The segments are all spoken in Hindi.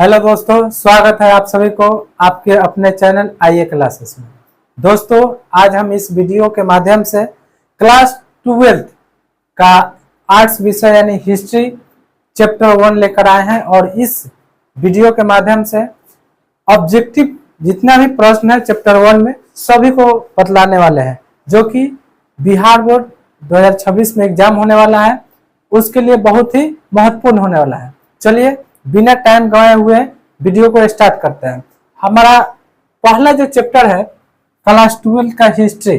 हेलो दोस्तों, स्वागत है आप सभी को आपके अपने चैनल आईए क्लासेस में। दोस्तों, आज हम इस वीडियो के माध्यम से क्लास 12 का आर्ट्स विषय यानी हिस्ट्री चैप्टर 1 लेकर आए हैं और इस वीडियो के माध्यम से ऑब्जेक्टिव जितना भी प्रश्न है चैप्टर 1 में सभी को बतलाने वाले हैं, जो कि बिहार बोर्ड 2026 में एग्जाम होने वाला है, उसके लिए बहुत ही महत्वपूर्ण होने वाला है। चलिए बिना टाइम गवाए हुए वीडियो को स्टार्ट करते हैं। हमारा पहला जो चैप्टर है क्लास 12 का हिस्ट्री,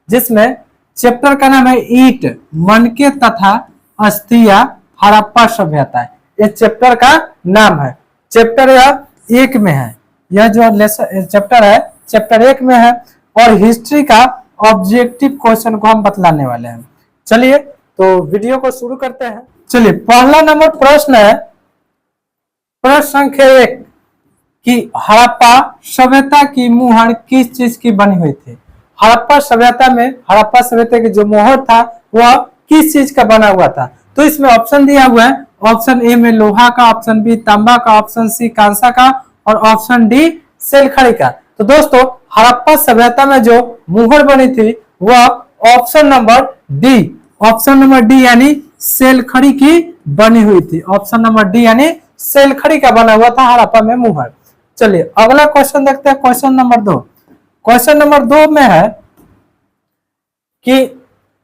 जिसमें चैप्टर का नाम है ईंट, मनके तथा अस्थियां हड़प्पा सभ्यता। ये चैप्टर का नाम है। चैप्टर यह 1 में है, यह जो चैप्टर है चैप्टर 1 में है और हिस्ट्री का ऑब्जेक्टिव क्वेश्चन को हम बतलाने वाले हैं। चलिए तो वीडियो को शुरू करते हैं। चलिए पहला नंबर प्रश्न है, प्रश्न संख्या 1 कि हड़प्पा सभ्यता की मुहर किस चीज की बनी हुई थी। हड़प्पा सभ्यता की जो मोहर था वह किस चीज का बना हुआ था। तो इसमें ऑप्शन दिया हुआ है, ऑप्शन ए में लोहा का, ऑप्शन बी तांबा का, ऑप्शन सी कांसा का और ऑप्शन डी सेलखड़ी का। तो दोस्तों, हड़प्पा सभ्यता में जो मुहर बनी थी वह ऑप्शन नंबर डी यानी सेलखड़ी की बनी हुई थी। ऑप्शन नंबर डी यानी सेलखड़ी का बना हुआ था हड़प्पा में मुहर। चलिए अगला क्वेश्चन देखते हैं, क्वेश्चन नंबर 2। क्वेश्चन नंबर 2 में है कि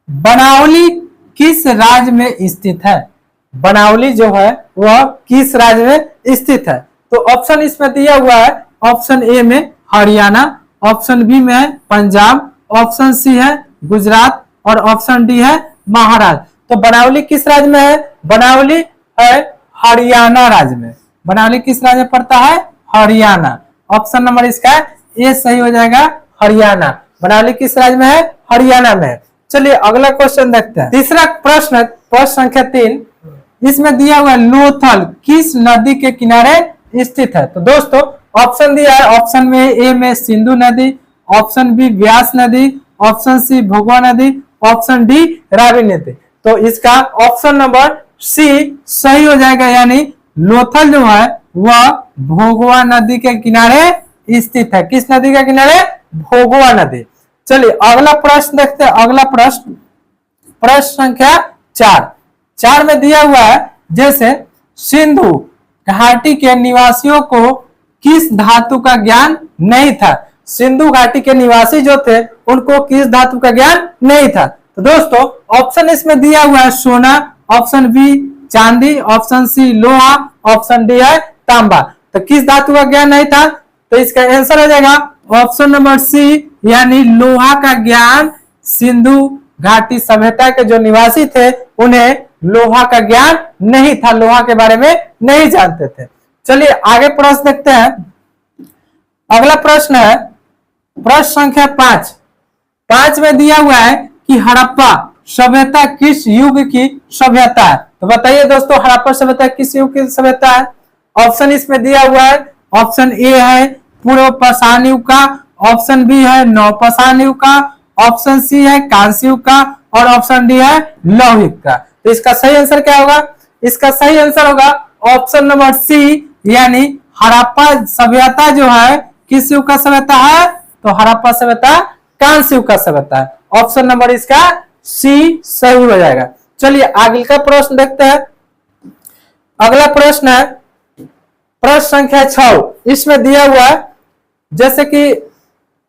बनावली किस राज्य में स्थित है। बनावली जो है वह किस राज्य में स्थित है। तो ऑप्शन इसमें दिया हुआ है, ऑप्शन ए में हरियाणा, ऑप्शन बी में है पंजाब, ऑप्शन सी है गुजरात और ऑप्शन डी है महाराष्ट्र। तो बनावली किस राज्य में है? बनावली है हरियाणा राज्य में। बनावली किस राज्य में पड़ता है? हरियाणा। ऑप्शन नंबर इसका ए सही हो जाएगा, हरियाणा। बनावली किस राज्य में है? हरियाणा में। चलिए अगला क्वेश्चन देखते हैं। तीसरा प्रश्न, प्रश्न संख्या 3, इसमें दिया हुआ लोथल किस नदी के किनारे स्थित है। तो दोस्तों ऑप्शन दिया है, ऑप्शन में ए में सिंधु नदी, ऑप्शन बी व्यास नदी, ऑप्शन सी भोगवा नदी, ऑप्शन डी रावी नदी। तो इसका ऑप्शन नंबर सी सही हो जाएगा, यानी लोथल जो है वह भोगवा नदी के किनारे स्थित है। किस नदी के किनारे? भोगवा नदी। चलिए अगला प्रश्न देखते हैं। अगला प्रश्न, प्रश्न संख्या 4 में दिया हुआ है, जैसे सिंधु घाटी के निवासियों को किस धातु का ज्ञान नहीं था। सिंधु घाटी के निवासी जो थे उनको किस धातु का ज्ञान नहीं था। तो दोस्तों ऑप्शन इसमें दिया हुआ है सोना, ऑप्शन बी चांदी, ऑप्शन सी लोहा, ऑप्शन डी है तांबा। तो किस धातु का ज्ञान नहीं था? तो इसका आंसर हो जाएगा ऑप्शन नंबर सी, यानी लोहा का ज्ञान। सिंधु घाटी सभ्यता के जो निवासी थे उन्हें लोहा का ज्ञान नहीं था, लोहा के बारे में नहीं जानते थे। चलिए आगे प्रश्न देखते हैं। अगला प्रश्न है प्रश्न संख्या 5 में दिया हुआ है कि हड़प्पा सभ्यता किस युग की सभ्यता है। तो बताइए दोस्तों, हड़प्पा सभ्यता किस युग की सभ्यता है। ऑप्शन इसमें दिया हुआ है, ऑप्शन ए है पूर्व पाषाण युग का, ऑप्शन बी है नवपाषाण युग का, ऑप्शन सी है कांस्य युग का और ऑप्शन डी है लौह युग का। तो इसका सही आंसर क्या होगा? इसका सही आंसर होगा ऑप्शन नंबर सी, यानी हड़प्पा सभ्यता जो है किस युग का सभ्यता है। तो हड़प्पा सभ्यता कांस्य युग का सभ्यता है। ऑप्शन नंबर इसका सी सही हो जाएगा। चलिए आगे का प्रश्न देखते हैं। अगला प्रश्न है प्रश्न संख्या 6। इसमें दिया हुआ है, जैसे कि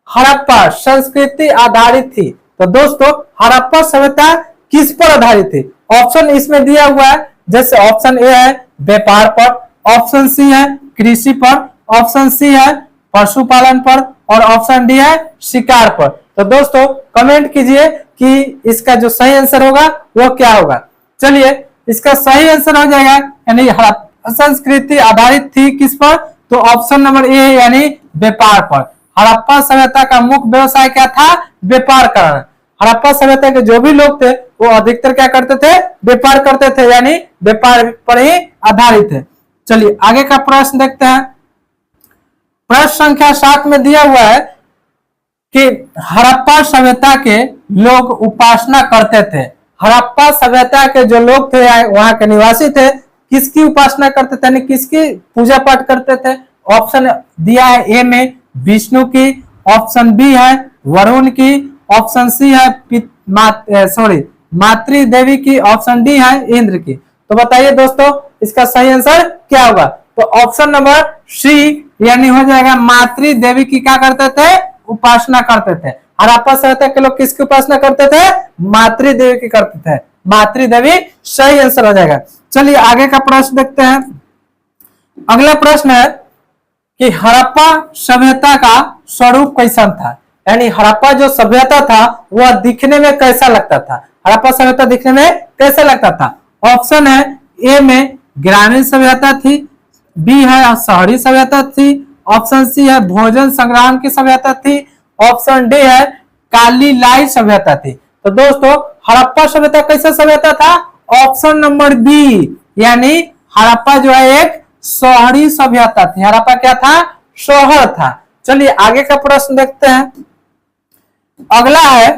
हड़प्पा संस्कृति आधारित थी। तो दोस्तों हड़प्पा सभ्यता किस पर आधारित थी? ऑप्शन इसमें दिया हुआ है, जैसे ऑप्शन ए है व्यापार पर, ऑप्शन सी है कृषि पर, ऑप्शन सी है पशुपालन पर और ऑप्शन डी है शिकार पर। तो दोस्तों कमेंट कीजिए कि इसका जो सही आंसर होगा वो क्या होगा। चलिए इसका सही आंसर हो जाएगा, यानी हड़प्पा संस्कृति आधारित थी किस पर? तो ऑप्शन नंबर ए यानी व्यापार पर। हड़प्पा सभ्यता का मुख्य व्यवसाय क्या था? व्यापार करना। हड़प्पा सभ्यता के जो भी लोग थे वो अधिकतर क्या करते थे? व्यापार करते थे, यानी व्यापार पर ही आधारित है। चलिए आगे का प्रश्न देखते हैं। प्रश्न संख्या 7 में दिया हुआ है कि हड़प्पा सभ्यता के लोग उपासना करते थे। हड़प्पा सभ्यता के जो लोग थे वहां के निवासी थे किसकी उपासना करते थे, यानी किसकी पूजा पाठ करते थे। ऑप्शन दिया है ए में विष्णु की, ऑप्शन बी है वरुण की, ऑप्शन सी है मातृ देवी की, ऑप्शन डी है इंद्र की। तो बताइए दोस्तों इसका सही आंसर क्या होगा। तो ऑप्शन नंबर सी यानी हो जाएगा मातृ देवी की क्या करते थे, उपासना करते थे। हड़प्पा सभ्यता के लोग किसकी उपासना करते थे, मातृ देवी की करते थे। मातृ देवी सही आंसर हो जाएगा। चलिए आगे का प्रश्न देखते हैं। अगला प्रश्न है कि हड़प्पा सभ्यता का स्वरूप कैसा था, यानी हड़प्पा जो सभ्यता था वह दिखने में कैसा लगता था। हड़प्पा सभ्यता दिखने में कैसा लगता था। ऑप्शन है ए में ग्रामीण सभ्यता थी, बी है शहरी सभ्यता थी, ऑप्शन सी है भोजन संग्राम की सभ्यता थी, ऑप्शन डी है काली लाई सभ्यता थी। तो दोस्तों हड़प्पा सभ्यता कैसा सभ्यता था, ऑप्शन नंबर बी यानी हड़प्पा जो है एक शहरी सभ्यता थी। हड़प्पा क्या था, शहर था। चलिए आगे का प्रश्न देखते हैं। अगला है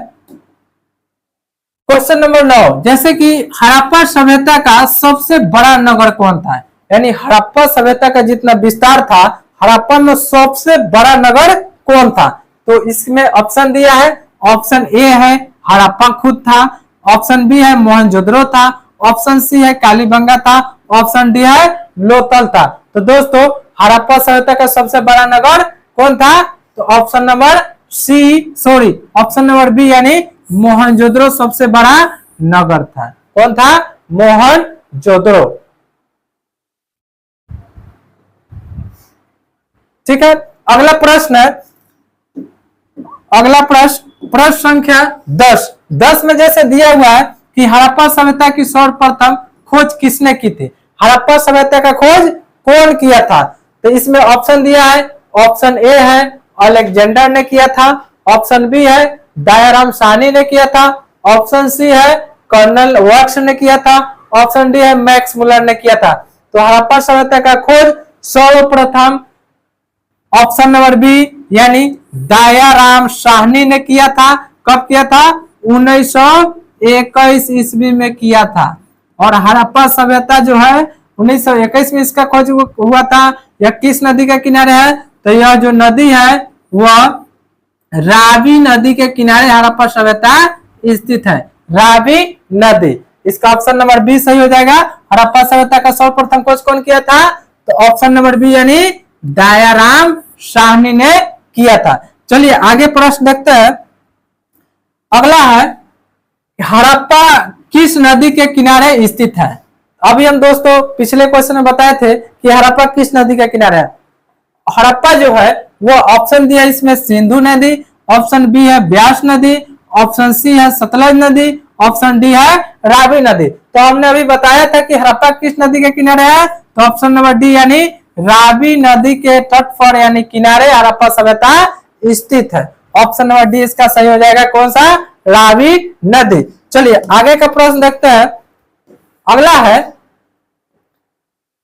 क्वेश्चन नंबर 9, जैसे कि हड़प्पा सभ्यता का सबसे बड़ा नगर कौन था, यानी हड़प्पा सभ्यता का जितना विस्तार था हड़प्पा में सबसे बड़ा नगर कौन था। तो इसमें ऑप्शन दिया है, ऑप्शन ए है हड़प्पा खुद था, ऑप्शन बी है मोहनजोदड़ो था, ऑप्शन सी है कालीबंगा था, ऑप्शन डी है लोथल था। तो दोस्तों हड़प्पा सभ्यता का सबसे बड़ा नगर कौन था, तो ऑप्शन नंबर बी यानी मोहनजोदड़ो सबसे बड़ा नगर था। कौन था, मोहनजोदड़ो। ठीक है। अगला प्रश्न है, प्रश्न संख्या 10 में जैसे दिया हुआ है कि हड़प्पा सभ्यता की सर्वप्रथम खोज किसने की थी। हड़प्पा सभ्यता का खोज कौन किया था। तो इसमें ऑप्शन दिया है, ऑप्शन ए है अलेक्जेंडर ने किया था, ऑप्शन बी है दयाराम साहनी ने किया था, ऑप्शन सी है कर्नल वर्क्स ने किया था, ऑप्शन डी है मैक्स मुलर ने किया था। तो हड़प्पा सभ्यता का खोज सर्वप्रथम ऑप्शन नंबर बी यानी दयाराम साहनी ने किया था। कब किया था, 1921 ईस्वी में किया था। और हड़प्पा सभ्यता जो है 1921 में इसका खोज हुआ था। यह किस नदी के किनारे है, तो यह जो नदी है वह रावी नदी के किनारे हड़प्पा सभ्यता स्थित है। रावी नदी, इसका ऑप्शन नंबर बी सही हो जाएगा। हड़प्पा सभ्यता का सर्वप्रथम खोज कौन किया था, तो ऑप्शन नंबर बी यानी दयाराम साहनी ने किया था। चलिए आगे प्रश्न देखते हैं। अगला है हड़प्पा किस नदी के किनारे स्थित है। अभी हम दोस्तों पिछले क्वेश्चन में बताए थे कि हड़प्पा किस नदी के किनारे है। हड़प्पा जो है वो ऑप्शन दिया इसमें सिंधु नदी, ऑप्शन बी है ब्यास नदी, ऑप्शन सी है सतलज नदी, ऑप्शन डी है रावी नदी। तो हमने अभी बताया था कि हड़प्पा किस नदी के किनारे है, तो ऑप्शन नंबर डी यानी रावी नदी के तट पर यानी किनारे हड़प्पा सभ्यता स्थित है। ऑप्शन नंबर डी इसका सही हो जाएगा। कौन सा, रावी नदी। चलिए आगे का प्रश्न देखते हैं। अगला है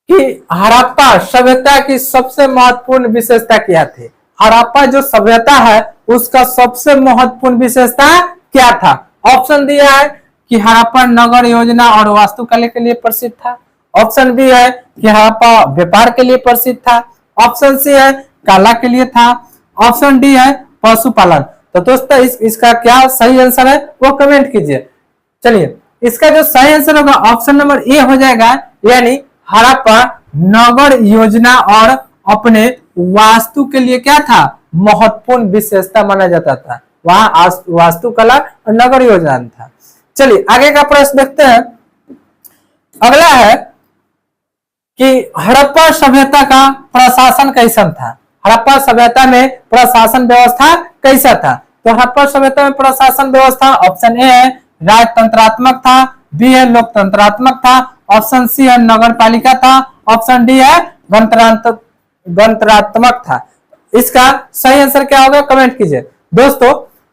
कि हड़प्पा सभ्यता की सबसे महत्वपूर्ण विशेषता क्या थी। हड़प्पा जो सभ्यता है उसका सबसे महत्वपूर्ण विशेषता क्या था। ऑप्शन दिया है कि हड़प्पा नगर योजना और वास्तुकला के लिए प्रसिद्ध था, ऑप्शन बी है कि हड़प्पा व्यापार के लिए प्रसिद्ध था, ऑप्शन सी है कला के लिए था, ऑप्शन डी है पशुपालन। तो दोस्तों इसका क्या सही आंसर है वो कमेंट कीजिए। चलिए इसका जो सही आंसर होगा ऑप्शन नंबर ए हो जाएगा, यानी हड़प्पा नगर योजना और अपने वास्तु के लिए क्या था, महत्वपूर्ण विशेषता माना जाता था। वहां वास्तुकला और नगर योजना था। चलिए आगे का प्रश्न देखते हैं। अगला है कि हड़प्पा सभ्यता का प्रशासन कैसा था। हड़प्पा सभ्यता में प्रशासन व्यवस्था कैसा था। तो हड़प्पा सभ्यता में प्रशासन व्यवस्था ऑप्शन ए है राजतंत्रात्मक था, बी है लोकतंत्रात्मक था, ऑप्शन सी है नगर पालिका था, ऑप्शन डी है गणतंत्रात्मक था। इसका सही आंसर क्या होगा कमेंट कीजिए। दोस्तों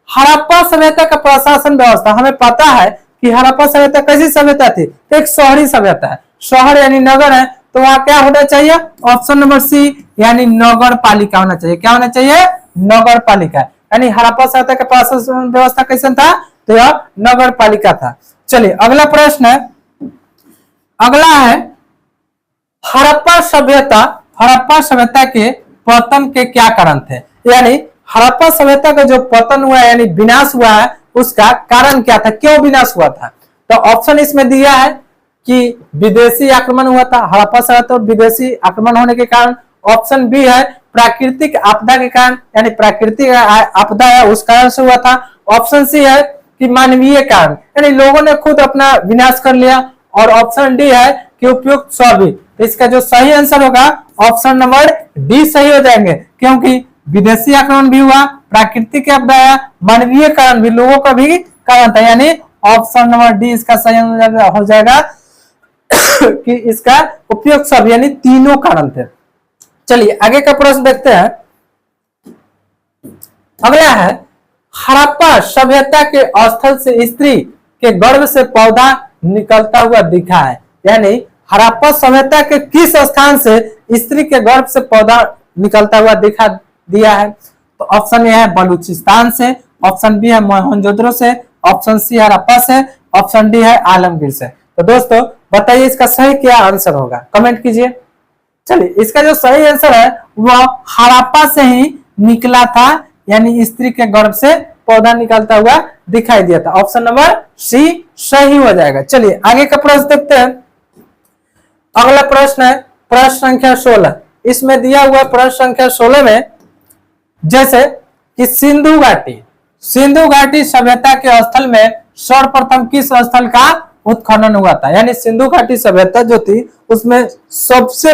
हड़प्पा सभ्यता का प्रशासन व्यवस्था हमें पता है कि हड़प्पा सभ्यता कैसी सभ्यता थी, एक शहरी सभ्यता है। शहर यानी नगर है, तो वहां क्या होना चाहिए, ऑप्शन नंबर सी यानी नगर पालिका होना चाहिए। क्या होना चाहिए, नगर पालिका। यानी हड़प्पा सभ्यता का प्रशासन व्यवस्था कैसा था, तो यह नगर पालिका था। चलिए अगला प्रश्न है। अगला है हड़प्पा सभ्यता के पतन के क्या कारण थे? यानी हड़प्पा सभ्यता का जो पतन हुआ है यानी विनाश हुआ है उसका कारण क्या था, क्यों विनाश हुआ था? तो ऑप्शन इसमें दिया है कि विदेशी आक्रमण हुआ था, हड़प्पा सभ्यता और विदेशी आक्रमण होने के कारण। ऑप्शन बी है प्राकृतिक आपदा के कारण, यानी प्राकृतिक आपदा है उस कारण से हुआ था। ऑप्शन सी है कि मानवीय कारण, यानी लोगों ने खुद अपना विनाश कर लिया। और ऑप्शन डी है कि उपयुक्त सभी। तो इसका जो सही आंसर होगा ऑप्शन नंबर डी सही हो जाएंगे, क्योंकि विदेशी आक्रमण भी हुआ, प्राकृतिक आपदा है, मानवीय कारण भी, लोगों का भी कारण था, यानी ऑप्शन नंबर डी इसका सही हो जाएगा कि इसका उपयुक्त सब यानी तीनों कारण थे। चलिए आगे का प्रश्न देखते हैं। अगला है हड़प्पा सभ्यता के स्थल से स्त्री के गर्भ से पौधा निकलता हुआ दिखा है, यानी हड़प्पा सभ्यता के किस स्थान से स्त्री के गर्भ से पौधा निकलता हुआ दिखा दिया है? तो ऑप्शन ए है बलूचिस्तान से, ऑप्शन बी है मोहनजोदड़ो से, ऑप्शन सी हड़प्पा से, ऑप्शन डी है आलमगीर से। तो दोस्तों बताइए इसका सही क्या आंसर होगा, कमेंट कीजिए। चलिए इसका जो सही आंसर है वह हड़प्पा से ही निकला था, यानी स्त्री के गर्भ से पौधा निकलता हुआ दिखाई दिया था। ऑप्शन नंबर सी सही हो जाएगा। चलिए आगे का प्रश्न देखते हैं। अगला प्रश्न है प्रश्न संख्या 16। इसमें दिया हुआ प्रश्न संख्या 16 में जैसे कि सिंधु घाटी सभ्यता के स्थल में सर्वप्रथम किस स्थल का उत्खनन हुआ था? यानी सिंधु घाटी सभ्यता जो थी उसमें सबसे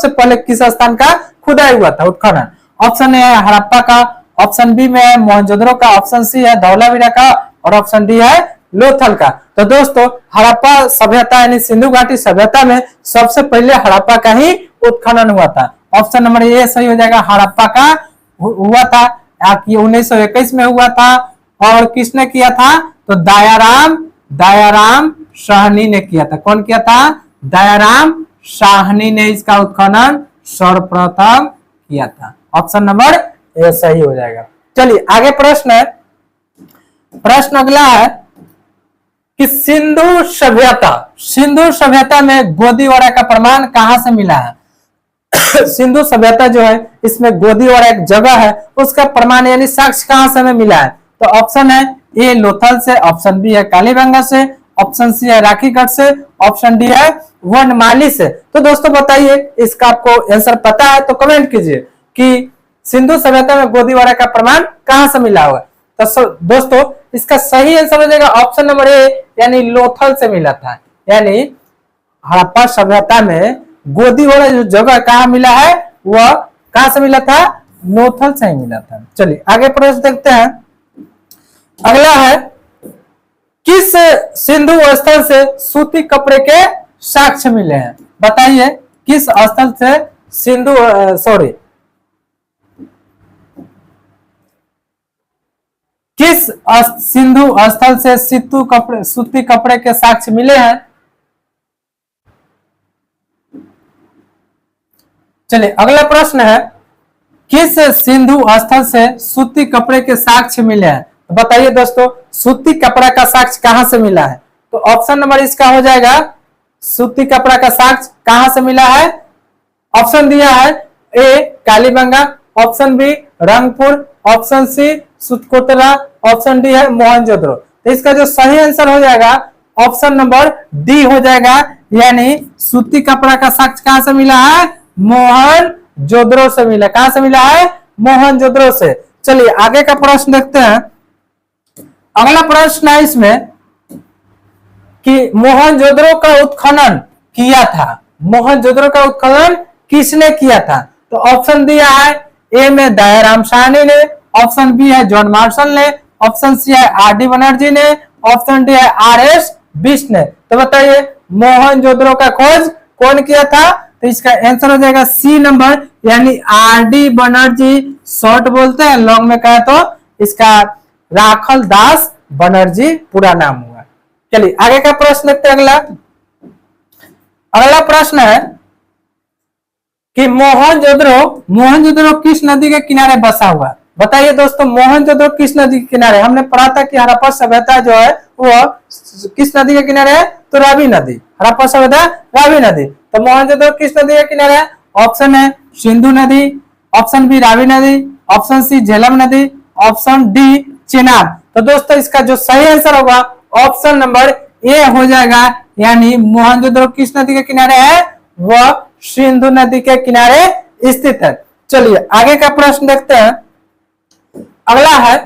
पहले किस स्थान का खुदाई हुआ था, उत्खनन? ऑप्शन ए है हड़प्पा का, ऑप्शन बी में है मोहनजोदड़ो का, ऑप्शन सी है धौलावीरा का और ऑप्शन डी है लोथल का। तो दोस्तों हड़प्पा सभ्यता यानी सिंधु घाटी सभ्यता में सबसे पहले हड़प्पा का ही उत्खनन हुआ था। ऑप्शन नंबर ए सही हो जाएगा, हड़प्पा का हुआ था, 1921 में हुआ था। और किसने किया था? तो दयाराम साहनी ने किया था। कौन किया था? दयाराम साहनी ने इसका उत्खनन सर्वप्रथम किया था। ऑप्शन नंबर ए सही हो जाएगा। चलिए आगे प्रश्न है। प्रश्न अगला है कि सिंधु सभ्यता में गोदीवारा का प्रमाण कहां से मिला है? सिंधु सभ्यता जो है इसमें गोदीवारा एक जगह है, उसका प्रमाण यानी साक्ष्य कहां से हमें मिला है? तो ऑप्शन है ए लोथल से, ऑप्शन बी है कालीबंगा से, ऑप्शन सी है राखीगढ़ से, ऑप्शन डी है वनमाली से। तो दोस्तों बताइए इसका आपको आंसर पता है तो कमेंट कीजिए कि सिंधु सभ्यता में गोदीवारा का प्रमाण कहां से मिला हुआ? तो दोस्तों इसका सही आंसर हो जाएगा ऑप्शन नंबर ए, यानी लोथल से मिला था। यानी हड़प्पा सभ्यता में गोदीवारा जो जगह कहां मिला है वह कहां से मिला था? लोथल से ही मिला था। चलिए आगे प्रश्न देखते हैं। अगला है किस सिंधु स्थल से सूती कपड़े के साक्ष्य मिले हैं? बताइए किस स्थल से किस सिंधु स्थल से सूती कपड़े के साक्ष्य मिले हैं? चलिए अगला प्रश्न है किस सिंधु स्थल से सूती कपड़े के साक्ष्य मिले हैं? बताइए दोस्तों सूती कपड़ा का साक्ष्य कहां से मिला है? तो ऑप्शन नंबर इसका हो जाएगा सूती कपड़ा का साक्ष्य कहां से मिला है? ऑप्शन दिया है A Kalibangan, option B Rangpur, option C Surkotada, option D है मोहनजोदड़ो। तो इसका जो सही आंसर हो जाएगा ऑप्शन नंबर डी हो जाएगा, यानी सूती कपड़ा का साक्ष्य कहां से मिला है? मोहनजोदड़ो से मिला। कहां से मिला है? मोहनजोदड़ो से। चलिए आगे का प्रश्न देखते हैं। अगला प्रश्न है इसमें कि मोहनजोदड़ो का उत्खनन किया था, मोहनजोदड़ो का उत्खनन किसने किया था? तो ऑप्शन दिया है ए में दयाराम साहनी ने, ऑप्शन बी है जॉन मार्शल ने, ऑप्शन सी है आर डी बनर्जी ने, ऑप्शन डी है आर एस बिष्ट ने। तो बताइए मोहनजोदड़ो का खोज कौन किया था? तो इसका आंसर हो जाएगा सी नंबर, यानी आर डी बनर्जी। शॉर्ट बोलते हैं, लॉन्ग में कहे तो इसका राखल दास बनर्जी पूरा नाम हुआ। चलिए आगे का प्रश्न देखते हैं। अगला प्रश्न है कि मोहनजोदड़ो किस नदी के किनारे बसा हुआ? बताइए दोस्तों, मोहनजोदड़ो किस नदी के किनारे? हमने पढ़ा था कि हड़प्पा सभ्यता जो है वो किस नदी के किनारे है? तो रावी नदी। हड़प्पा सभ्यता रावी नदी। तो मोहनजोदड़ो किस नदी के किनारे है? ऑप्शन है सिंधु नदी, ऑप्शन बी रावी नदी, ऑप्शन सी झेलम नदी, ऑप्शन डी चेनाब। तो दोस्तों इसका जो सही आंसर होगा ऑप्शन नंबर ए हो जाएगा, यानी मोहनजोदड़ो किस नदी के किनारे है? वह सिंधु नदी के किनारे स्थित है। चलिए आगे का प्रश्न देखते हैं। अगला है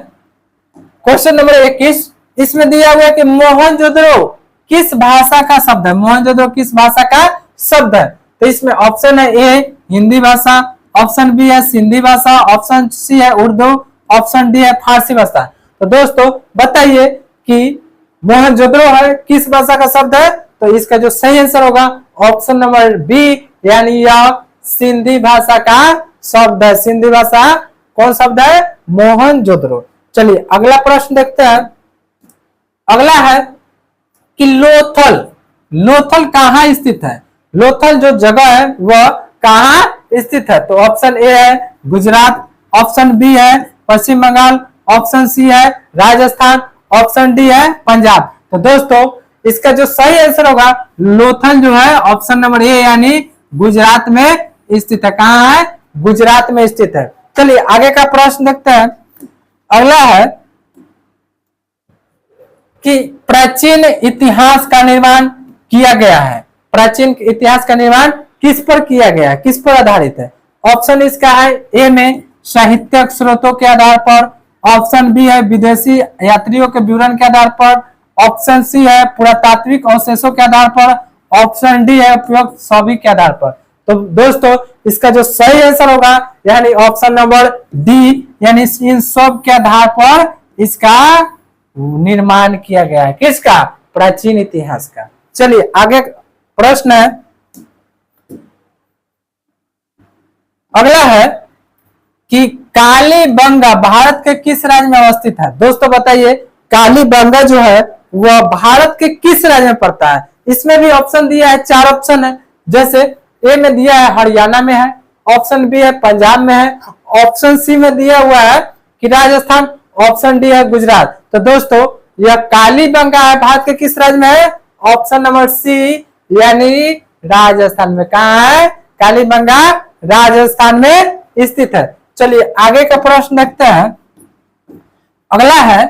क्वेश्चन नंबर 21। इसमें दिया हुआ है कि मोहनजोदड़ो किस भाषा का शब्द है? मोहनजोदड़ो किस भाषा का शब्द है? तो इसमें ऑप्शन है ए हिंदी भाषा, ऑप्शन बी है सिंधी भाषा, ऑप्शन सी है उर्दू, ऑप्शन डी है फारसी भाषा। तो दोस्तों बताइए कि मोहनजोदड़ो है किस भाषा का शब्द है? तो इसका जो सही आंसर होगा ऑप्शन नंबर बी, यानी यह सिंधी भाषा का शब्द है। सिंधी भाषा कौन शब्द है? मोहनजोदड़ो। चलिए अगला प्रश्न देखते हैं। अगला है कि लोथल, लोथल कहाँ स्थित है? लोथल जो जगह है वह कहाँ स्थित है? तो ऑप्शन ए है गुजरात, ऑप्शन बी है पश्चिम बंगाल, ऑप्शन सी है राजस्थान, ऑप्शन डी है पंजाब। तो दोस्तों इसका जो सही आंसर होगा लोथल जो है ऑप्शन नंबर ए, यानी गुजरात में स्थित है। कहाँ है? गुजरात में स्थित है। चलिए आगे का प्रश्न देखते हैं। अगला है कि प्राचीन इतिहास का निर्माण किया गया है। प्राचीन इतिहास का निर्माण किस पर किया गया है? किस पर आधारित है? ऑप्शन इसका है ए में साहित्यिक स्रोतों के आधार पर, ऑप्शन बी है विदेशी यात्रियों के विवरण के आधार पर, ऑप्शन सी है पुरातात्विक अवशेषों के आधार पर, ऑप्शन डी है उपयुक्त सभी के आधार पर। तो दोस्तों इसका जो सही आंसर होगा यानी ऑप्शन नंबर डी, यानी इन सब के आधार पर इसका निर्माण किया गया है। किसका? प्राचीन इतिहास का। चलिए आगे प्रश्न है। अगला है कि कालीबंगा भारत के किस राज्य में अवस्थित है? दोस्तों बताइए कालीबंगा जो है वह भारत के किस राज्य में पड़ता है? इसमें भी ऑप्शन दिया है, 4 ऑप्शन है। जैसे ए में दिया है हरियाणा में है, ऑप्शन बी है पंजाब में है, ऑप्शन सी में दिया हुआ है कि राजस्थान, ऑप्शन डी है गुजरात। तो दोस्तों यह कालीबंगा है भारत के किस राज्य में है? ऑप्शन नंबर सी, यानी राजस्थान में। कहाँ है? कालीबंगा राजस्थान में स्थित है। चलिए आगे का प्रश्न देखते हैं। अगला है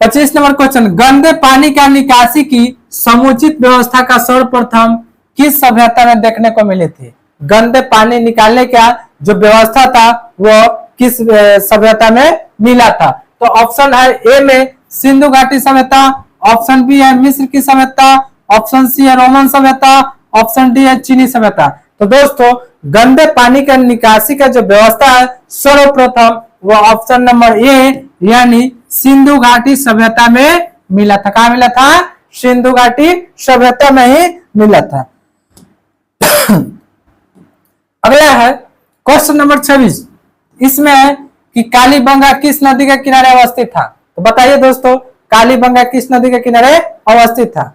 25 नंबर क्वेश्चन। गंदे पानी का निकासी की समुचित व्यवस्था का सर्वप्रथम किस सभ्यता में देखने को मिली थी? गंदे पानी निकालने का जो व्यवस्था था वो किस सभ्यता में मिला था? तो ऑप्शन है ए में सिंधु घाटी सभ्यता, ऑप्शन बी है मिस्र की सभ्यता, ऑप्शन सी है रोमन सभ्यता, ऑप्शन डी है चीनी सभ्यता। तो दोस्तों गंदे पानी का निकासी का जो व्यवस्था है सर्वप्रथम वो ऑप्शन नंबर ए, यानी सिंधु घाटी सभ्यता में मिला था। कहां मिला था? सिंधु घाटी सभ्यता में ही मिला था। अगला है क्वेश्चन नंबर 26। इसमें है कि कालीबंगा किस नदी के किनारे अवस्थित था? तो बताइए दोस्तों कालीबंगा किस नदी के किनारे अवस्थित था?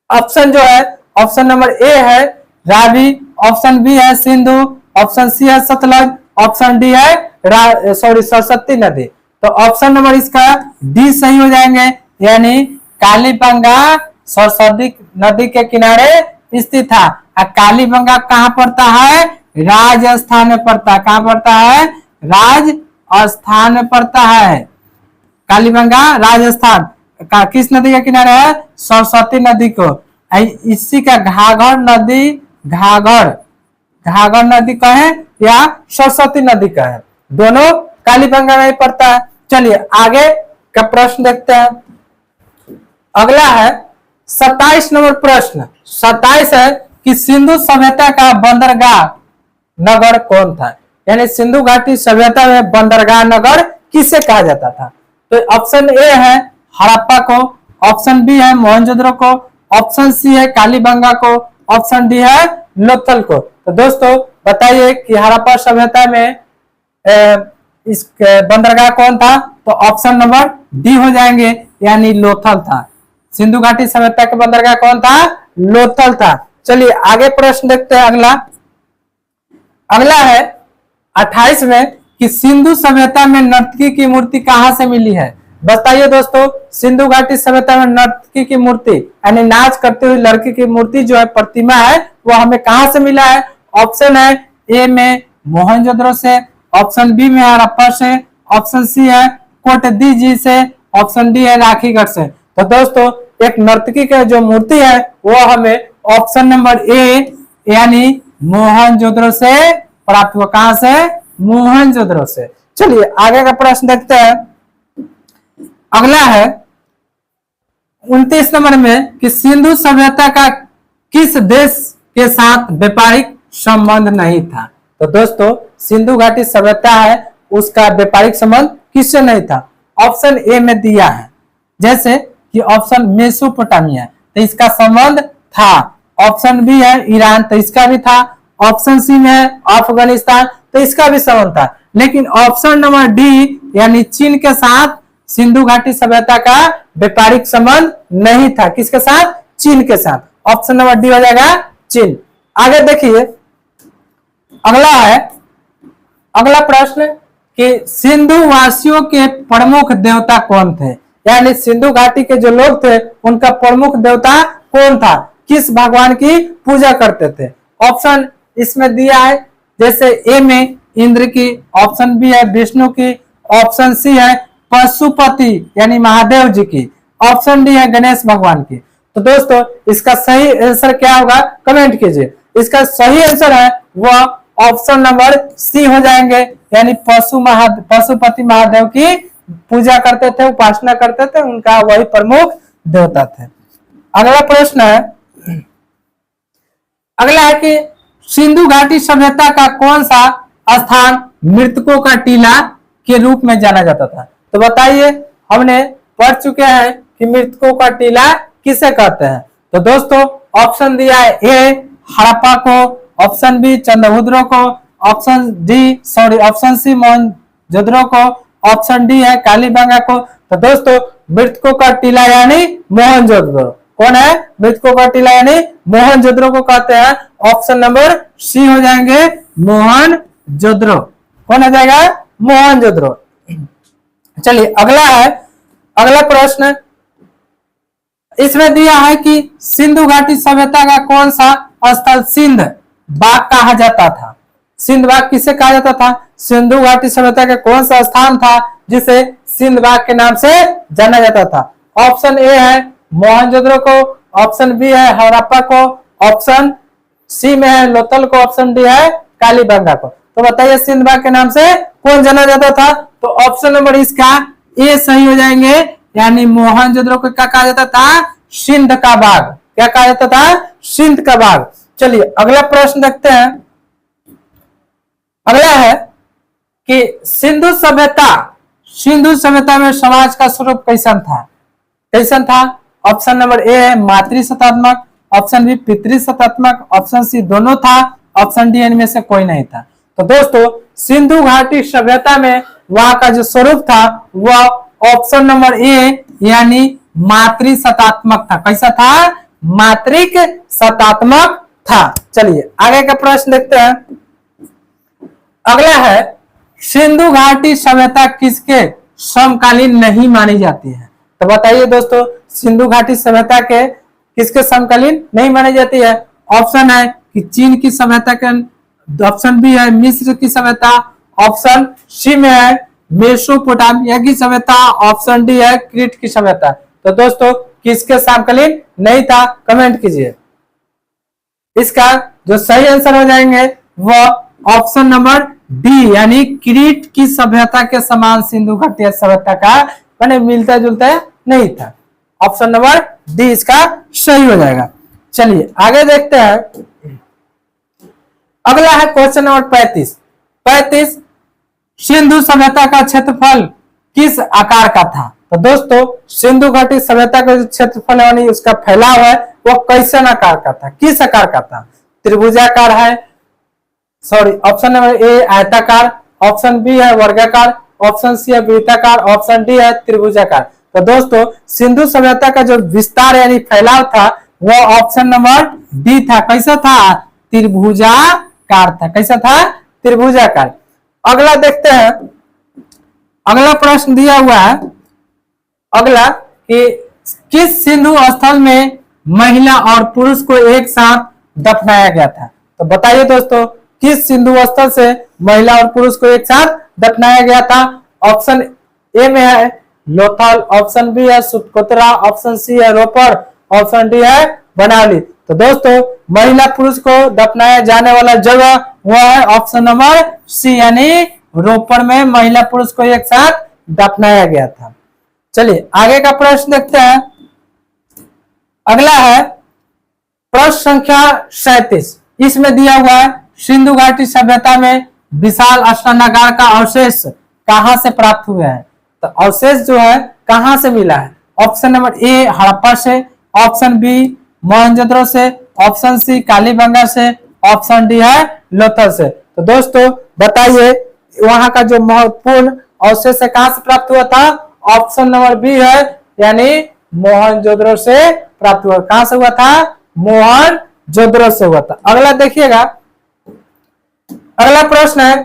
ऑप्शन जो है ऑप्शन नंबर ए है रावी, ऑप्शन बी है सिंधु, ऑप्शन सी है सतलज, ऑप्शन डी है सरस्वती नदी। तो ऑप्शन नंबर इसका डी सही हो जाएंगे, यानी कालीबंगा सरस्वती नदी के किनारे स्थित था। कालीबंगा कहाँ पड़ता है? राजस्थान में पड़ता है। कहाँ पड़ता है? राजस्थान में पड़ता है। कालीबंगा राजस्थान का किस नदी के किनारे है? सरस्वती नदी को। इसी का घाघर नदी, घाघर नदी का है या सरस्वती नदी का है, दोनों कालीबंगा में पड़ता है। चलिए आगे का प्रश्न देखते हैं। अगला है 27 नंबर प्रश्न। 27 है कि सिंधु सभ्यता का बंदरगाह नगर कौन था? यानी सिंधु घाटी सभ्यता में बंदरगाह नगर किसे कहा जाता था? तो ऑप्शन ए है हड़प्पा को, ऑप्शन बी है मोहनजोदड़ो को, ऑप्शन सी है कालीबंगा को, ऑप्शन डी है लोथल को। तो दोस्तों बताइए कि हड़प्पा सभ्यता में इस बंदरगाह कौन था? तो ऑप्शन नंबर डी हो जाएंगे, यानी लोथल था। सिंधु घाटी सभ्यता का बंदरगाह कौन था? लोथल था। चलिए आगे प्रश्न देखते हैं। अगला है 28 में कि सिंधु सभ्यता में नर्तकी की मूर्ति कहां से मिली है? बताइए दोस्तों, सिंधु घाटी सभ्यता में नर्तकी की मूर्ति यानी नाच करते हुए लड़की की मूर्ति जो है, प्रतिमा है, वो हमें कहां से मिला है? ऑप्शन है ए में मोहनजोदड़ो से, ऑप्शन बी में हड़प्पा से, ऑप्शन सी है कोटदीजी से, ऑप्शन डी है राखीगढ़ से। तो दोस्तों एक नर्तकी का जो मूर्ति है वो हमें ऑप्शन नंबर ए यानी मोहनजोदड़ो से प्राप्त हुआ। कहां से? मोहनजोदड़ो से। चलिए आगे का प्रश्न देखते हैं। अगला है 29 नंबर में कि सिंधु सभ्यता का किस देश के साथ व्यापारिक संबंध नहीं था? तो दोस्तों सिंधु घाटी सभ्यता है उसका व्यापारिक संबंध किससे नहीं था? ऑप्शन ए में दिया है, जैसे कि ऑप्शन मेसोपोटामिया, तो इसका संबंध था। ऑप्शन बी है ईरान, तो इसका भी था। ऑप्शन सी में है अफगानिस्तान, तो इसका भी संबंध था। लेकिन ऑप्शन नंबर डी यानी चीन के साथ सिंधु घाटी सभ्यता का व्यापारिक संबंध नहीं था। किसके साथ? चीन के साथ। ऑप्शन नंबर डी हो जाएगा चीन। आगे देखिए अगला है, अगला प्रश्न कि सिंधु वासियों के प्रमुख देवता कौन थे? यानी सिंधु घाटी के जो लोग थे उनका प्रमुख देवता कौन था? किस भगवान की पूजा करते थे? ऑप्शन इसमें दिया है, जैसे ए में इंद्र की, ऑप्शन बी है विष्णु की, ऑप्शन सी है पशुपति यानी महादेव जी की, ऑप्शन डी है गणेश भगवान की। तो दोस्तों इसका सही आंसर क्या होगा? कमेंट कीजिए। इसका सही आंसर है वह ऑप्शन नंबर सी हो जाएंगे, यानी पशुपति महादेव की पूजा करते थे, उपासना करते थे, उनका वही प्रमुख देवता थे। अगला प्रश्न है, अगला है कि सिंधु घाटी सभ्यता का कौन सा स्थान मृतकों का टीला के रूप में जाना जाता था? तो बताइए, हमने पढ़ चुके हैं कि मृतकों का टीला किसे कहते हैं। तो दोस्तों ऑप्शन दिया है ए हड़प्पा को, ऑप्शन बी चंद्रभुद्रो को, ऑप्शन सी मोहनजोदड़ो को, ऑप्शन डी है कालीबंगा को। तो दोस्तों मृतकों का टीला यानी मोहनजोदड़ो। कौन है? मृतकों का टीला यानी मोहनजोदड़ो को कहते हैं। ऑप्शन नंबर सी हो जाएंगे मोहनजोदड़ो। कौन हो जाएगा? मोहनजोदड़ो। चलिए अगला है, अगला प्रश्न इसमें दिया है कि सिंधु घाटी सभ्यता का कौन सा स्थल सिंध बाग कहा जाता था? सिंध बाग किसे कहा जाता था? सिंधु घाटी सभ्यता का कौन सा स्थान था जिसे सिंध बाग के नाम से जाना जाता था? ऑप्शन ए है मोहनजोदड़ो को, ऑप्शन बी है हड़प्पा को, ऑप्शन सी में है लोथल को, ऑप्शन डी है कालीबंगा को। तो बताइए सिंध बाग के नाम से कौन जाना जाता था? तो ऑप्शन नंबर इसका ए सही हो जाएंगे, यानी मोहनजोदड़ो को क्या कहा जाता था? सिंध का बाग। क्या कहा जाता था? सिंध का बाग। चलिए अगला प्रश्न देखते हैं। अगला है कि सिंधु सभ्यता में समाज का स्वरूप कैसन था? कैसन था? ऑप्शन नंबर ए है मातृसत्तात्मक, ऑप्शन बी पितृसत्तात्मक, ऑप्शन सी दोनों था, ऑप्शन डी इनमें से कोई नहीं था। तो दोस्तों सिंधु घाटी सभ्यता में वहां का जो स्वरूप था वह ऑप्शन नंबर ए यानी मातृसत्तात्मक था। कैसा था? मातृक सत्तात्मक था। चलिए आगे का प्रश्न देखते हैं। अगला है सिंधु घाटी सभ्यता किसके समकालीन नहीं मानी जाती है? तो बताइए दोस्तों सिंधु घाटी सभ्यता के किसके समकालीन नहीं मानी जाती है? ऑप्शन है कि चीन की सभ्यता के, ऑप्शन बी है मिस्र की सभ्यता, ऑप्शन सी में है मेसोपोटामिया की सभ्यता, ऑप्शन डी है क्रीट की सभ्यता। तो दोस्तों किसके समकालीन नहीं था? कमेंट कीजिए। इसका जो सही आंसर हो जाएंगे वह ऑप्शन नंबर डी यानी क्रीट की सभ्यता के समान सिंधु घाटी सभ्यता का मैंने मिलता जुलता नहीं था। ऑप्शन नंबर डी इसका सही हो जाएगा। चलिए आगे देखते हैं। अगला है क्वेश्चन नंबर 35। सिंधु सभ्यता का क्षेत्रफल किस आकार का था? तो दोस्तों सिंधु घाटी सभ्यता का जो क्षेत्रफल यानी उसका फैलाव है वो कैसन आकार का था? किस आकार का था? त्रिभुजाकार है, सॉरी ऑप्शन नंबर ए आयताकार, ऑप्शन बी है वर्गाकार, ऑप्शन सी है वृत्ताकार, ऑप्शन डी है त्रिभुजाकार। तो दोस्तों सिंधु सभ्यता का जो विस्तार यानी फैलाव था वह ऑप्शन नंबर डी था। कैसा था? त्रिभुजाकार था। कैसा था? त्रिभुजाकार। अगला देखते हैं, अगला प्रश्न दिया हुआ है अगला कि किस सिंधु स्थल में महिला और पुरुष को एक साथ दफनाया गया था। तो बताइए दोस्तों, किस सिंधु स्थल से महिला और पुरुष को एक साथ दफनाया गया था। ऑप्शन ए में है लोथल, ऑप्शन बी है सुतकोतरा, ऑप्शन सी है रोपड़, ऑप्शन डी है बनावली। तो दोस्तों महिला पुरुष को दफनाया जाने वाला जगह वह है ऑप्शन नंबर सी, यानी रोपड़ में महिला पुरुष को एक साथ दफनाया गया था। चलिए आगे का प्रश्न देखते हैं। अगला है प्रश्न संख्या 37। इसमें दिया हुआ है सिंधु घाटी सभ्यता में विशाल स्नानागार का अवशेष कहां से प्राप्त हुआ है। तो अवशेष जो है कहां से मिला है। ऑप्शन नंबर ए हड़प्पा से, ऑप्शन बी मोहनजोदड़ो से, ऑप्शन सी कालीबंगा से, ऑप्शन डी है लोथल से। तो दोस्तों बताइए वहां का जो महत्वपूर्ण अवशेष है कहां से प्राप्त हुआ था। ऑप्शन नंबर बी है, यानी मोहनजोदड़ो से प्राप्त हुआ। कहां से हुआ था, मोहनजोदड़ो से हुआ था। अगला देखिएगा, अगला प्रश्न है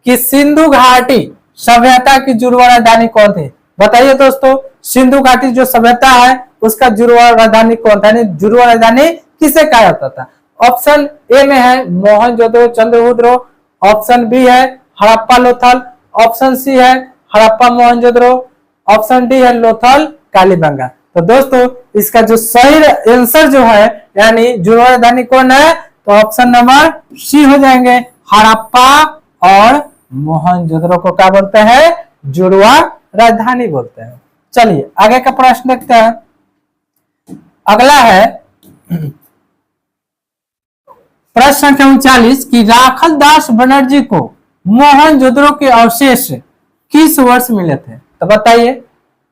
कि सिंधु घाटी सभ्यता की जुड़वा राजधानी कौन थी। बताइए दोस्तों सिंधु घाटी जो सभ्यता है उसका जुड़वा राजधानी कौन था, यानी जुड़वा राजधानी किसे कहा जाता था। ऑप्शन ए में है मोहनजोदड़ो चंद्रभुद्रो, ऑप्शन बी है हड़प्पा लोथल, ऑप्शन सी है हड़प्पा मोहनजोदड़ो, ऑप्शन डी है लोथल कालीबंगा। तो दोस्तों इसका जो सही आंसर जो है यानी जुड़वा राजधानी कौन है, तो ऑप्शन नंबर सी हो जाएंगे, हड़प्पा और मोहनजोदड़ो को क्या बोलते हैं, जुड़वा राजधानी बोलते हैं। चलिए आगे का प्रश्न देखते हैं। अगला है प्रश्न संख्या 39 कि राखल दास बनर्जी को मोहनजोदड़ो के अवशेष किस वर्ष मिले थे। तो बताइए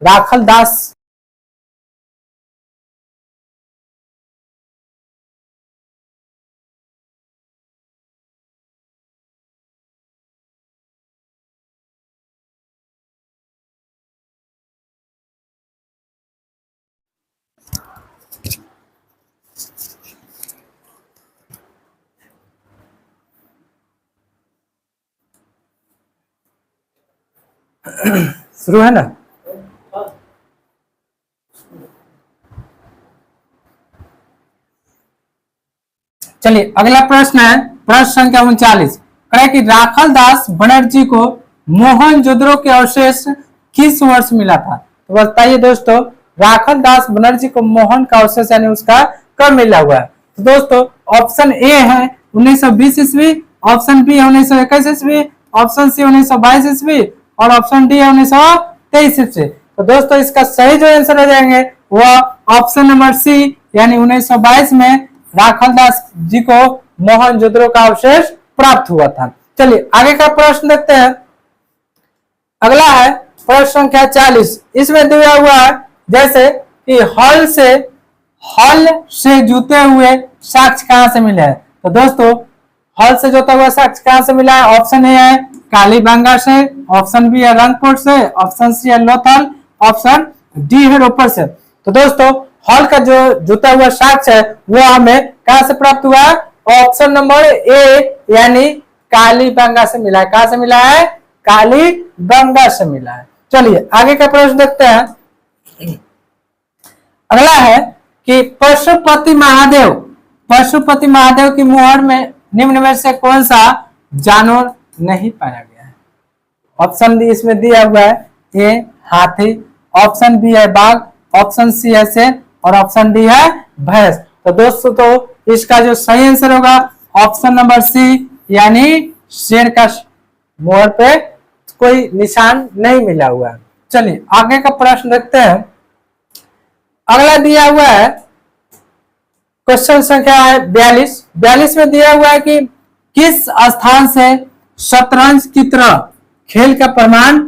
राखल दास शुरू है ना। चलिए अगला प्रश्न है प्रश्न संख्या 39 कहे कि राखल दास बनर्जी को मोहनजोदड़ो के अवशेष किस वर्ष मिला था। तो बताइए दोस्तों राखल दास बनर्जी को मोहन का अवशेष यानी उसका कब मिला हुआ है। तो दोस्तों ऑप्शन ए है 1920 ईस्वी, ऑप्शन बी है 1921 ईस्वी, ऑप्शन सी 1922 ईस्वी और ऑप्शन डी है 1923 ईस्वी। तो दोस्तों इसका सही जो आंसर हो जाएंगे वह ऑप्शन नंबर सी यानी 1922 में राखल दास जी को मोहनजोदड़ो का अवशेष प्राप्त हुआ था। चलिए आगे का प्रश्न देखते हैं। अगला है प्रश्न संख्या 40। इसमें दिया हुआ है जैसे कि हल से जुते हुए साक्ष्य कहां से मिले हैं। तो दोस्तों हल से जोता हुआ साक्ष्य कहां से मिला है। ऑप्शन ए है कालीबंगा से, ऑप्शन बी है रंगपुर से, ऑप्शन सी है लोथल, ऑप्शन डी है रोपड़ से। तो दोस्तों हल का जो जुता हुआ साक्ष्य है वो हमें कहां से प्राप्त हुआ है। ऑप्शन नंबर ए यानी कालीबंगा से मिला है। कहां से मिला है, कालीबंगा से मिला है। चलिए आगे का प्रश्न देखते हैं। अगला है कि पशुपति महादेव की मुहर में निम्न में से कौन सा जानवर नहीं पाया गया है। ऑप्शन डी इसमें दिया हुआ है ए हाथी, ऑप्शन बी है बाघ, ऑप्शन सी है शेर और ऑप्शन डी है भैंस। तो दोस्तों तो इसका जो सही आंसर होगा ऑप्शन नंबर सी यानी शेर का मुहर पे कोई निशान नहीं मिला हुआ है। चलिए आगे का प्रश्न देखते हैं। अगला दिया हुआ है क्वेश्चन संख्या है 42 में दिया हुआ है कि किस स्थान से शतरंज की तरह खेल का प्रमाण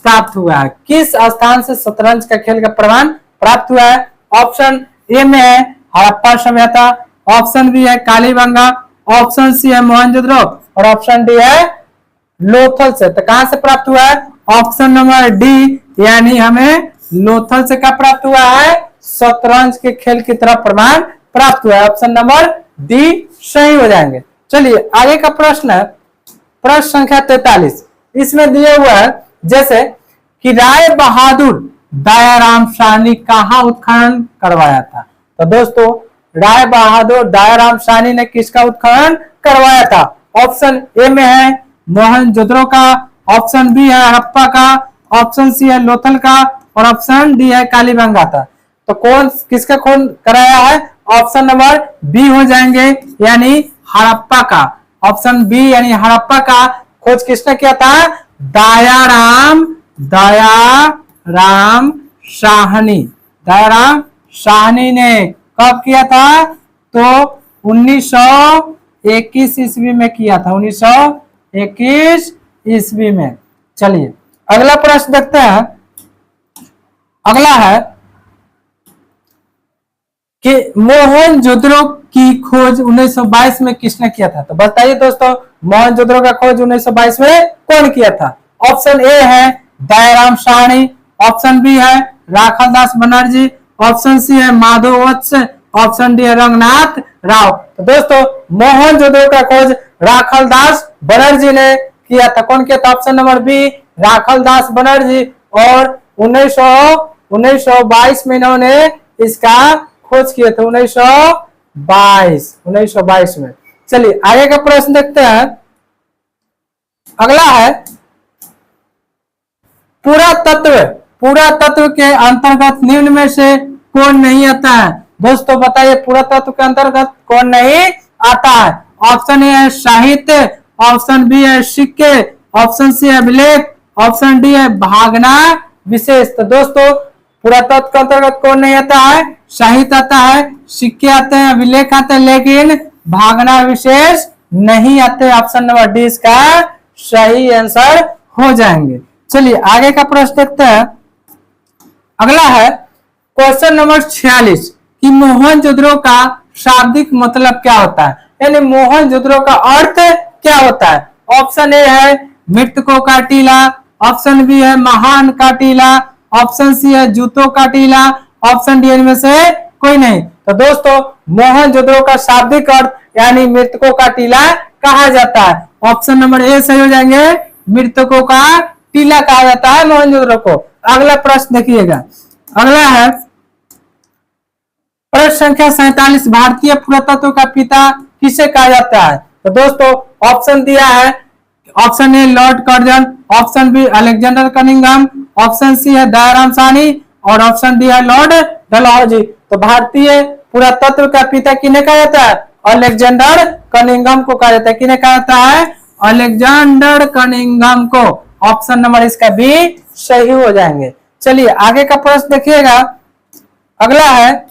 प्राप्त हुआ है। किस स्थान से शतरंज का खेल का प्रमाण प्राप्त हुआ है। ऑप्शन ए में है हड़प्पा सभ्यता, ऑप्शन बी है कालीबंगा, ऑप्शन सी है मोहनजोदड़ो और ऑप्शन डी है लोथल से। तो कहां से प्राप्त हुआ है, ऑप्शन नंबर डी यानी हमें लोथल से क्या प्राप्त हुआ है, शतरंज के खेल की तरह प्रमाण प्राप्त हुआ है। ऑप्शन नंबर डी सही हो जाएंगे। चलिए आगे का प्रश्न है प्रश्न संख्या 43। इसमें दिए हुए है जैसे कि राय बहादुर दयाराम साहनी कहाँ उत्खनन करवाया था। तो दोस्तों राय बहादुर दयाराम साहनी ने किसका उत्खनन करवाया था? ऑप्शन ए में है मोहनजोदड़ो का, ऑप्शन बी है हड़प्पा का, ऑप्शन सी है लोथल का और ऑप्शन डी है कालीबंगा का। तो कौन किसका खोज कराया है? ऑप्शन नंबर बी हो जाएंगे यानी हड़प्पा का। ऑप्शन बी यानी हड़प्पा का खोज किसने किया था? दयाराम साहनी। दयाराम साहनी ने कब किया था? तो 1921 ईस्वी में किया था, 1921 ईस्वी में। चलिए अगला प्रश्न देखते हैं। अगला है कि मोहनजोदड़ो की खोज 1922 में किसने किया था? तो बताइए दोस्तों मोहनजोदड़ो का खोज 1922 में कौन किया था? ऑप्शन ए है दयाराम साहनी, ऑप्शन बी है राखालदास बनर्जी, ऑप्शन सी है माधव वत्स, ऑप्शन डी है रंगनाथ राव। तो दोस्तों मोहनजोदड़ो का खोज राखालदास बनर्जी ने किया था। कौन किया था? Option number B Rakhaldas Banerjee. और 1922 में इन्होंने इसका खोज किया था, 1922 में। चलिए आगे का प्रश्न देखते हैं। अगला है पुरातत्व के अंतर्गत निम्न में से कौन नहीं आता है? दोस्तों बताइए पुरातत्व के अंतर्गत कौन नहीं आता है? ऑप्शन ए है साहित्य, ऑप्शन बी है सिक्के, ऑप्शन सी है अभिलेख, ऑप्शन डी है भागना विशेष। तो दोस्तों पुरातत्व के अंतर्गत कौन नहीं आता है? साहित्य आता है, सिक्के आते हैं, अभिलेख आते हैं, लेकिन भागना विशेष नहीं आते। ऑप्शन नंबर डी इसका सही आंसर हो जाएंगे। चलिए आगे का प्रश्न देखते हैं। अगला है क्वेश्चन नंबर 46 कि मोहनजोदड़ो का शाब्दिक मतलब क्या होता है, यानी मोहनजोदड़ो का अर्थ क्या होता है? ऑप्शन ए है मृतकों का टीला, ऑप्शन बी है महान का टीला, ऑप्शन सी है जूतों का टीला, ऑप्शन डी इनमें से कोई नहीं। तो दोस्तों मोहनजोदड़ो का शाब्दिक अर्थ यानी मृतकों का टीला कहा जाता है। ऑप्शन नंबर ए सही हो जाएंगे, मृतकों का टीला कहा जाता है मोहनजोदड़ो को। अगला प्रश्न देखिएगा। अगला है प्रश्न संख्या 47 भारतीय पुरातत्व का पिता किसे कहा जाता है? तो दोस्तों ऑप्शन दिया है, option A Lord Curzon, option B Alexander Cunningham, option C है दयाराम साहनी और ऑप्शन डी है लॉर्ड डलहौजी। तो भारतीय पुरातत्व का पिता किन्हें कहा जाता है? अलेक्जेंडर कनिंघम को कहा जाता है। किन्हें कहा जाता है? अलेक्जेंडर कनिंघम को। ऑप्शन नंबर इसका बी सही हो जाएंगे। चलिए आगे का प्रश्न देखिएगा। अगला है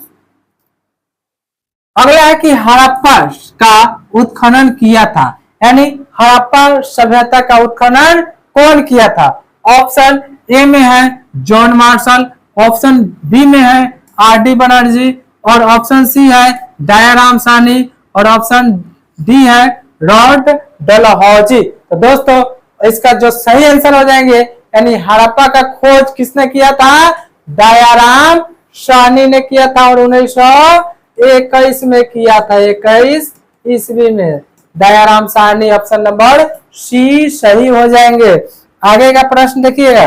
कि हड़प्पा का उत्खनन किया था, यानी हड़प्पा सभ्यता का उत्खनन कौन किया था? ऑप्शन ए में है जॉन मार्शल, ऑप्शन बी में है आर.डी. बनर्जी और ऑप्शन सी है दयाराम साहनी और ऑप्शन डी है लॉर्ड डलहौजी। तो दोस्तों इसका जो सही आंसर हो जाएंगे, यानी हड़प्पा का खोज किसने किया था? दयाराम साहनी ने किया था और 1921 में किया था, 21 ईस्वी में। Dayaram Sahni option number C सही हो जाएंगे। आगे का प्रश्न देखिएगा।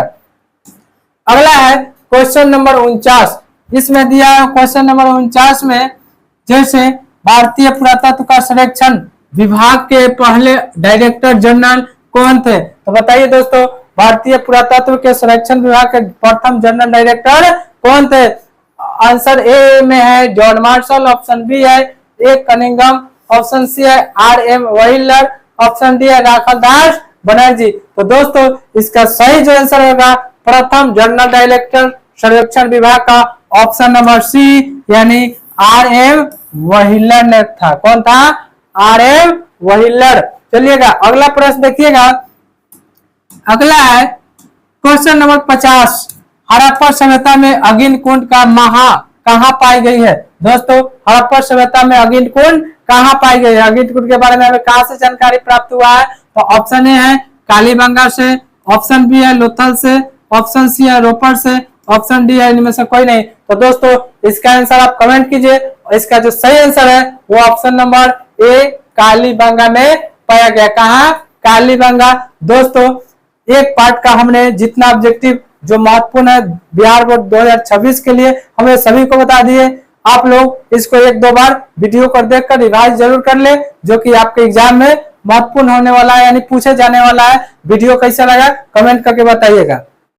अगला है क्वेश्चन नंबर 49। इसमें दिया है क्वेश्चन नंबर 49 में जैसे भारतीय पुरातत्व का संरक्षण विभाग के पहले डायरेक्टर जनरल कौन थे? तो बताइए दोस्तों भारतीय पुरातत्व के संरक्षण विभाग के प्रथम जनरल डायरेक्टर कौन थे? आंसर ए में है जॉन मार्शल, ऑप्शन बी है ए कनिंघम, ऑप्शन सी है आर.एम. व्हीलर, ऑप्शन डी है राखालदास बनर्जी। तो दोस्तों इसका सही जो आंसर होगा प्रथम जनरल डायरेक्टर संरक्षण विभाग का ऑप्शन नंबर सी यानी आर.एम. व्हीलर ने था। कौन था? आर.एम. व्हीलर। चलिएगा अगला प्रश्न देखिएगा। अगला है क्वेश्चन नंबर 50 हड़प्पा सभ्यता में अग्नि कुंड का महा कहाँ पाई गई है? दोस्तों हड़प्पा सभ्यता में अग्नि कुंड कहाँ पाई गई है? अग्नि कुंड के बारे में हमें कहाँ से जानकारी प्राप्त हुआ है? तो ऑप्शन ए है कालीबंगा से, ऑप्शन बी है लोथल से, ऑप्शन सी है रोपड़ से, ऑप्शन डी है इनमें से कोई नहीं। तो दोस्तों इसका आंसर आप कमेंट कीजिए। इसका जो सही आंसर है वो ऑप्शन नंबर ए कालीबंगा में पाया गया। कहाँ? कालीबंगा। दोस्तों एक पार्ट का हमने जितना ऑब्जेक्टिव जो महत्वपूर्ण है बिहार बोर्ड 2026 के लिए हमें सभी को बता दिए। आप लोग इसको एक दो बार वीडियो को देखकर रिवाइज जरूर कर ले, जो कि आपके एग्जाम में महत्वपूर्ण होने वाला है, यानी पूछे जाने वाला है। वीडियो कैसा लगा कमेंट करके बताइएगा।